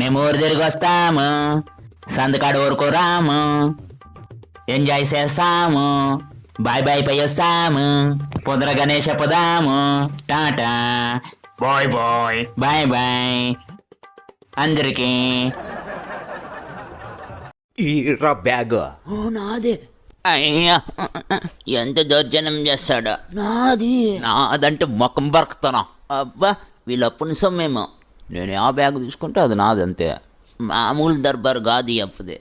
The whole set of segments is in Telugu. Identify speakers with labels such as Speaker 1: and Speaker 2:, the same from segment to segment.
Speaker 1: మేము ఊరు తిరిగి వస్తాము, సంతకాడు ఊరుకు రాము, ఎంజాయ్ చేస్తాము, బాయ్ బాయ్ పై వస్తాము, పొద్దున గణేష పోదాము, tata bye bye bye bye అందరికి.
Speaker 2: ఈరా బ్యాగ్
Speaker 1: నాదే. అయ్యా ఎంత దౌర్జన్యం చేస్తాడా. నాదంటే మొక్కం బరకుతానా. అబ్బా వీళ్ళప్పుడు సొమ్మేమో. నేను ఆ బ్యాగ్ తీసుకుంటే అది నాదంతే. మామూలు దర్బార్ కాదు అప్పుదే.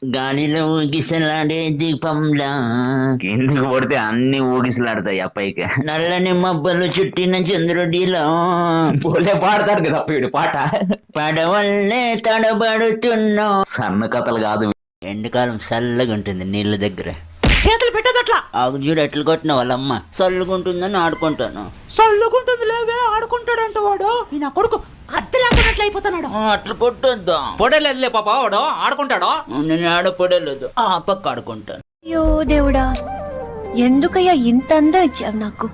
Speaker 1: గాలిలో ఊగిసలాడే దీపంలా కిందకు పడితే అన్ని ఊగిసలాడతాయి అప్పైకి. నల్లని మబ్బలు చుట్టిన చంద్రుడిలో పోలే పాడతాడు కదా వీడు పాట. పడవల్లే తడబడుతున్నా. సన్న కథలు కాదు. ఎండాకాలం చల్లగా ఉంటుంది నీళ్ళ దగ్గర.
Speaker 3: చేతులు పెట్టదు అట్లా.
Speaker 1: ఆకు చూడు ఎట్లు కొట్టిన వాళ్ళమ్మ. చల్లుకుంటుందని ఆడుకుంటాను.
Speaker 3: చల్లుకుంటుంది లేవే, ఆడుకుంటాడంట వాడు. నా కొడుకు అద్దె లేకున్నట్లు అయిపోతున్నాడు.
Speaker 1: అట్లా కొట్టొద్దాం.
Speaker 2: పొడలేదులే పాప, వాడు ఆడుకుంటాడు.
Speaker 1: నేను ఆడపడలేదు, ఆ పక్క ఆడుకుంటాను.
Speaker 4: అయ్యో దేవుడా, ఎందుకయ్యా ఇంత అందం ఇచ్చావు నాకు?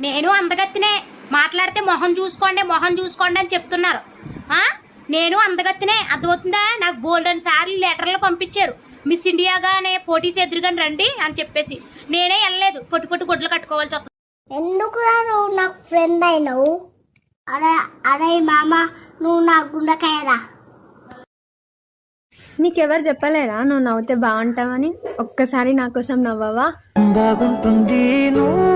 Speaker 5: నేను అందగత్తినే. మాట్లాడితే మొహం చూసుకోండి అని చెప్తున్నారు. నేను అందగత్తినే, అర్థమవుతుందా? నాకు బోల్డెన్ సార్లు లెటర్లు పంపించారు. మిస్ ఇండియాగానే పోటీ చేద్దరుగాని రండి అని చెప్పేసి. నేనే వెళ్ళలేదు, పొట్టు గుడ్లు కట్టుకోవాల్సి వస్తుంది.
Speaker 6: ఎందుకు నువ్వు నాకు ఫ్రెండ్ అయినావు? అరే మామ, నువ్వు నా గుండెకాయరా.
Speaker 4: నీకెవరు చెప్పలేరా నువ్వు నవ్వుతే బాగుంటావని? ఒక్కసారి నా కోసం నవ్వవా?
Speaker 3: బాగుంటుంది నువ్వు